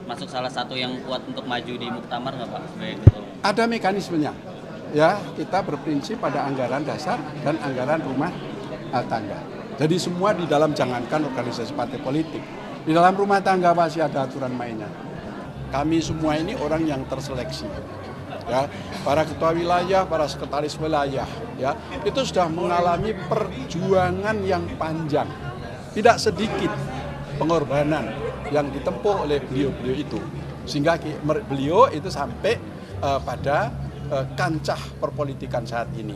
masuk salah satu yang kuat untuk maju di muktamar nggak Pak? Sebagai ketua? Ada mekanismenya. Ya, kita berprinsip pada anggaran dasar dan anggaran rumah tangga. Jadi semua di dalam, jangankan organisasi partai politik, di dalam rumah tangga masih ada aturan mainnya. Kami semua ini orang yang terseleksi. Ya, para ketua wilayah, para sekretaris wilayah, ya, itu sudah mengalami perjuangan yang panjang. Tidak sedikit pengorbanan yang ditempuh oleh beliau-beliau itu, sehingga beliau itu sampai pada kancah perpolitikan saat ini.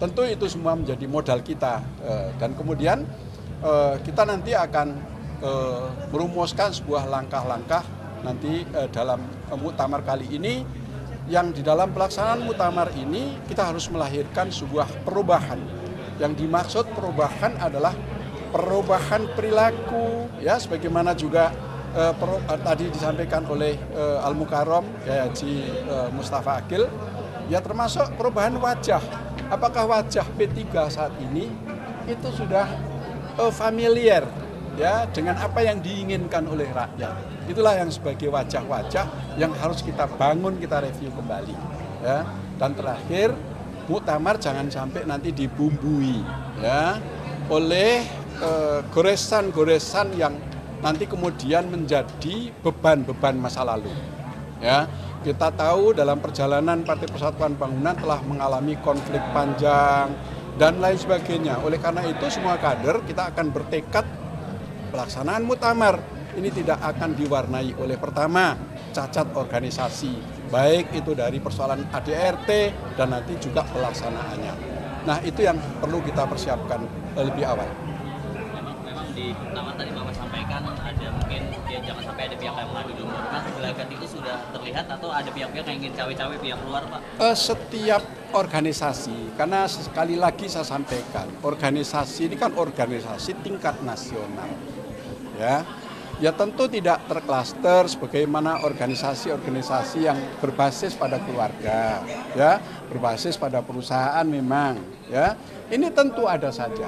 Tentu itu semua menjadi modal kita, dan kemudian kita nanti akan merumuskan sebuah langkah-langkah nanti dalam muktamar kali ini, yang di dalam pelaksanaan muktamar ini kita harus melahirkan sebuah perubahan. Yang dimaksud perubahan adalah perubahan perilaku, ya, sebagaimana juga tadi disampaikan oleh Al-Mukarram Kiai Haji Mustafa Akil, ya, termasuk perubahan wajah. Apakah wajah P3 saat ini itu sudah familiar, ya, dengan apa yang diinginkan oleh rakyat? Itulah yang sebagai wajah-wajah yang harus kita bangun, kita review kembali, ya. Dan terakhir, muktamar jangan sampai nanti dibumbui, ya, oleh goresan-goresan yang nanti kemudian menjadi beban-beban masa lalu. Ya, kita tahu dalam perjalanan Partai Persatuan Bangunan telah mengalami konflik panjang dan lain sebagainya. Oleh karena itu semua kader kita akan bertekad pelaksanaan muktamar ini tidak akan diwarnai oleh, pertama, cacat organisasi, baik itu dari persoalan ADRT dan nanti juga pelaksanaannya. Nah, itu yang perlu kita persiapkan lebih awal. Memang di muktamar tadi Bapak sampaikan ada mungkin ya jangan sampai ada pihak yang mengadu domba. Nah, gelagat itu sudah terlihat atau ada pihak-pihak yang ingin cawe-cawe pihak luar, Pak? Setiap organisasi, karena sekali lagi saya sampaikan, organisasi ini kan organisasi tingkat nasional, ya. Ya tentu tidak terklaster sebagaimana organisasi-organisasi yang berbasis pada keluarga, ya, berbasis pada perusahaan memang, ya. Ini tentu ada saja,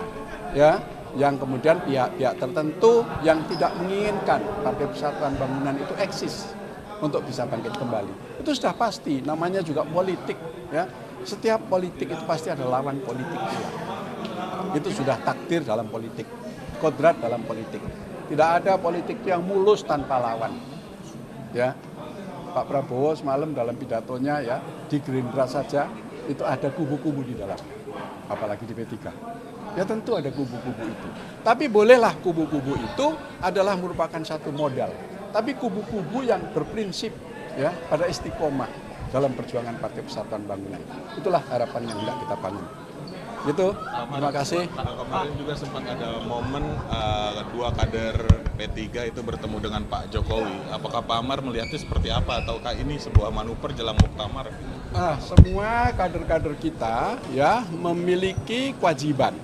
ya, yang kemudian pihak-pihak tertentu yang tidak menginginkan Partai Persatuan Bangunan itu eksis untuk bisa bangkit kembali. Itu sudah pasti, namanya juga politik, ya. Setiap politik itu pasti ada lawan politik juga. Itu sudah takdir dalam politik, kodrat dalam politik. Tidak ada politik yang mulus tanpa lawan. Ya, Pak Prabowo semalam dalam pidatonya, ya, di Gerindra saja itu ada kubu-kubu di dalam, apalagi di P3. Ya tentu ada kubu-kubu itu. Tapi bolehlah kubu-kubu itu adalah merupakan satu modal. Tapi kubu-kubu yang berprinsip, ya, pada istiqomah dalam perjuangan Partai Persatuan Bangunan. Itulah harapan yang hendak kita bangun. Gitu, terima kasih. Kemarin juga sempat ada momen kedua kader P3 itu bertemu dengan Pak Jokowi. Apakah Pak Amar melihatnya seperti apa? Ataukah ini sebuah manuver jelang muktamar? Semua kader-kader kita, ya, memiliki kewajiban,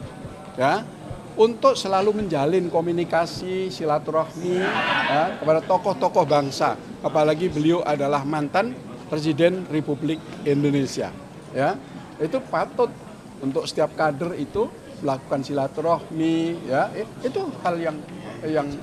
ya, untuk selalu menjalin komunikasi silaturahmi, ya, kepada tokoh-tokoh bangsa. Apalagi beliau adalah mantan Presiden Republik Indonesia, ya. Itu patut untuk setiap kader itu melakukan silaturahmi, ya, itu hal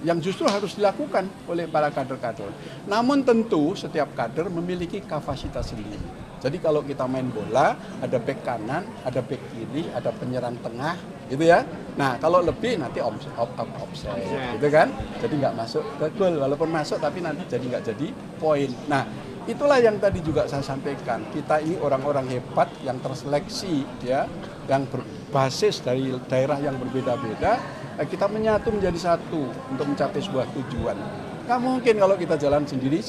yang justru harus dilakukan oleh para kader-kader. Namun tentu setiap kader memiliki kapasitas sendiri. Jadi kalau kita main bola, ada bek kanan, ada bek kiri, ada penyerang tengah, gitu ya. Nah, kalau lebih nanti offside, gitu kan? Jadi nggak masuk ke gol, walaupun masuk tapi nanti jadi nggak jadi poin. Nah, itulah yang tadi juga saya sampaikan. Kita ini orang-orang hebat yang terseleksi, ya, yang berbasis dari daerah yang berbeda-beda. Kita menyatu menjadi satu untuk mencapai sebuah tujuan. Nggak mungkin kalau kita jalan sendiri.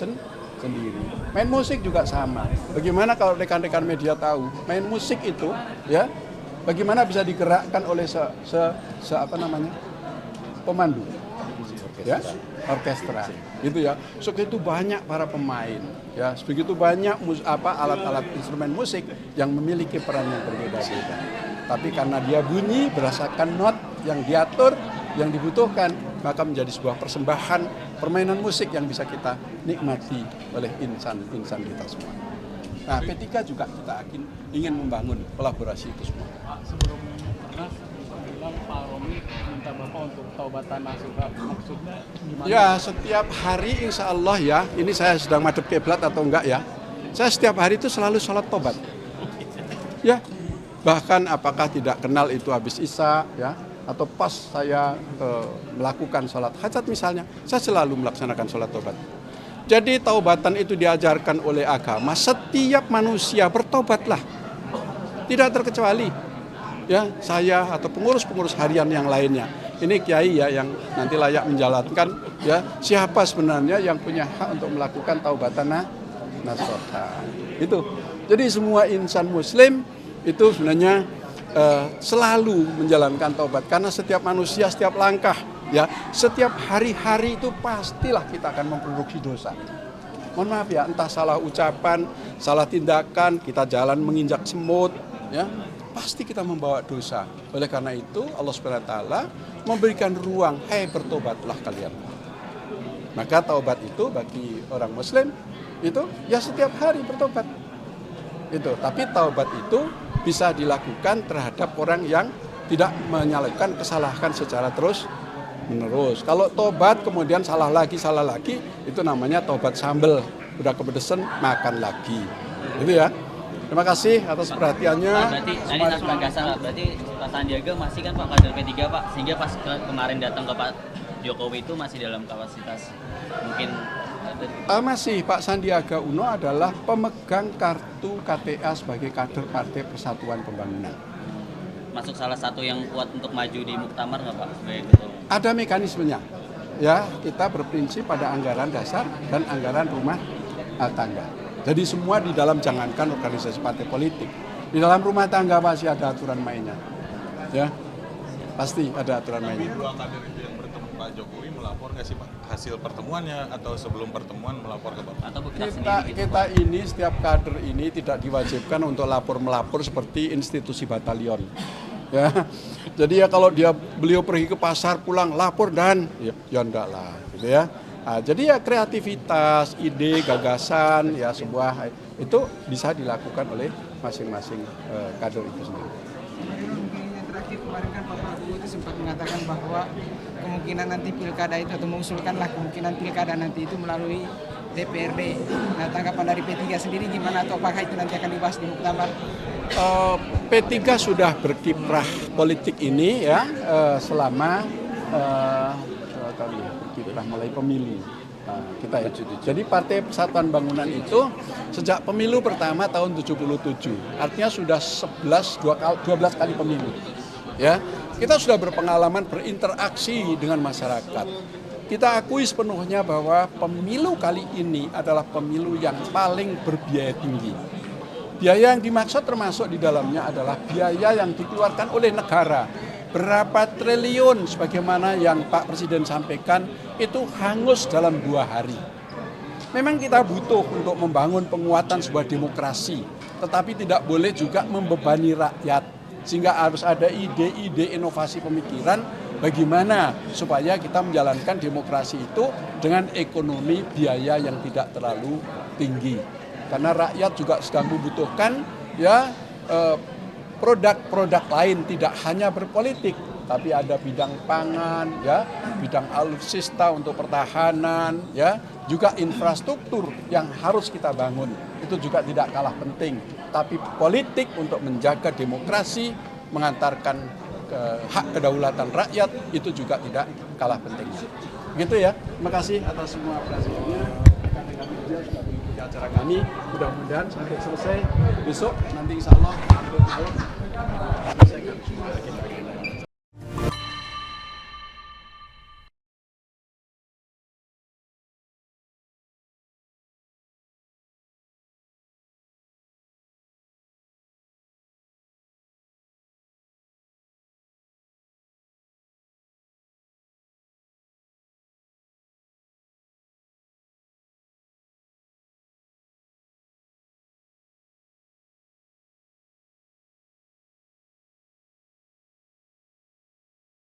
Main musik juga sama. Bagaimana kalau rekan-rekan media tahu, main musik itu, ya, bagaimana bisa digerakkan oleh pemandu, ya, orkestra, gitu ya. Segitu banyak para pemain, ya, sebegitu banyak alat-alat instrumen musik yang memiliki peran yang berbeda-beda. Tapi karena dia bunyi berdasarkan not yang diatur, yang dibutuhkan, maka menjadi sebuah persembahan permainan musik yang bisa kita nikmati oleh insan kita semua. Nah, P3 juga kita ingin membangun kolaborasi itu semua. Sebelum pernah Pak Romi minta Bapak untuk taubatan nasuha, maksudnya gimana? Ya, setiap hari insya Allah ya, ini saya sedang madep kiblat atau enggak ya, saya setiap hari itu selalu sholat tobat. Ya, bahkan apakah tidak kenal itu habis isya ya, atau pas saya melakukan sholat hajat misalnya, saya selalu melaksanakan sholat tobat. Jadi taubatan itu diajarkan oleh agama, setiap manusia bertobatlah, tidak terkecuali ya saya atau pengurus-pengurus harian yang lainnya. Ini kiai ya yang nanti layak menjalankan ya siapa sebenarnya yang punya hak untuk melakukan taubatan nasuha. Itu. Jadi semua insan muslim itu sebenarnya selalu menjalankan taubat karena setiap manusia setiap langkah ya setiap hari-hari itu pastilah kita akan memproduksi dosa. Mohon maaf ya, entah salah ucapan, salah tindakan, kita jalan menginjak semut ya pasti kita membawa dosa. Oleh karena itu Allah SWT memberikan ruang, bertobatlah kalian. Maka taubat itu bagi orang muslim itu ya setiap hari bertobat. Itu. Tapi taubat itu bisa dilakukan terhadap orang yang tidak menyalahkan kesalahan secara terus menerus. Kalau tobat kemudian salah lagi itu namanya tobat sambel. Udah kepedesan makan lagi. Gitu ya. Terima kasih atas perhatiannya. Berarti ini Pak Gasal, berarti Pak Sandiaga masih kan Pak kader P3 Pak, sehingga pas kemarin datang ke Pak Jokowi itu masih dalam kapasitas mungkin masih Pak Sandiaga Uno adalah pemegang kartu KTA sebagai kader Partai Persatuan Pembangunan. Masuk salah satu yang kuat untuk maju di muktamar nggak Pak? Ada mekanismenya. Ya, kita berprinsip pada anggaran dasar dan anggaran rumah tangga. Jadi semua di dalam jangankan organisasi partai politik. Di dalam rumah tangga masih ada aturan mainnya. Ya, pasti ada aturan mainnya. Dua kader itu yang bertemu Pak Jokowi melapor nggak sih Pak hasil pertemuannya atau sebelum pertemuan melapor ke Bapak? Atau kita Kita ini setiap kader ini tidak diwajibkan untuk melapor seperti institusi batalion. Ya, jadi ya kalau beliau pergi ke pasar pulang lapor dan ya enggak lah, gitu ya. Nah, jadi ya kreativitas, ide, gagasan, ya sebuah itu bisa dilakukan oleh masing-masing kader itu sendiri. Yang terakhir kemarin kan Pak Prabowo itu sempat mengatakan bahwa kemungkinan nanti pilkada itu atau mengusulkanlah kemungkinan pilkada nanti itu melalui DPRD. Nah, tanggapan dari P3 sendiri gimana atau apakah itu nanti akan dibahas di muktamar? P3 sudah berkiprah politik ini ya selama berkiprah mulai pemilu. Kita ya. Jadi Partai Persatuan Bangunan itu sejak pemilu pertama tahun 77, artinya sudah 12 kali pemilu. Ya, kita sudah berpengalaman berinteraksi dengan masyarakat. Kita akui sepenuhnya bahwa pemilu kali ini adalah pemilu yang paling berbiaya tinggi. Biaya yang dimaksud termasuk di dalamnya adalah biaya yang dikeluarkan oleh negara. Berapa triliun sebagaimana yang Pak Presiden sampaikan itu hangus dalam 2 hari. Memang kita butuh untuk membangun penguatan sebuah demokrasi, tetapi tidak boleh juga membebani rakyat. Sehingga harus ada ide-ide inovasi pemikiran bagaimana supaya kita menjalankan demokrasi itu dengan ekonomi biaya yang tidak terlalu tinggi. Karena rakyat juga sedang membutuhkan ya produk-produk lain, tidak hanya berpolitik, tapi ada bidang pangan, ya, bidang alutsista untuk pertahanan, ya, juga infrastruktur yang harus kita bangun. Itu juga tidak kalah penting. Tapi politik untuk menjaga demokrasi, mengantarkan hak kedaulatan rakyat, itu juga tidak kalah penting. Gitu ya. Terima kasih atas semua perhatiannya. Rekan-rekan media sudah mengikuti acara kami. Mudah-mudahan sampai selesai besok. Nanti insya Allah selesaikan.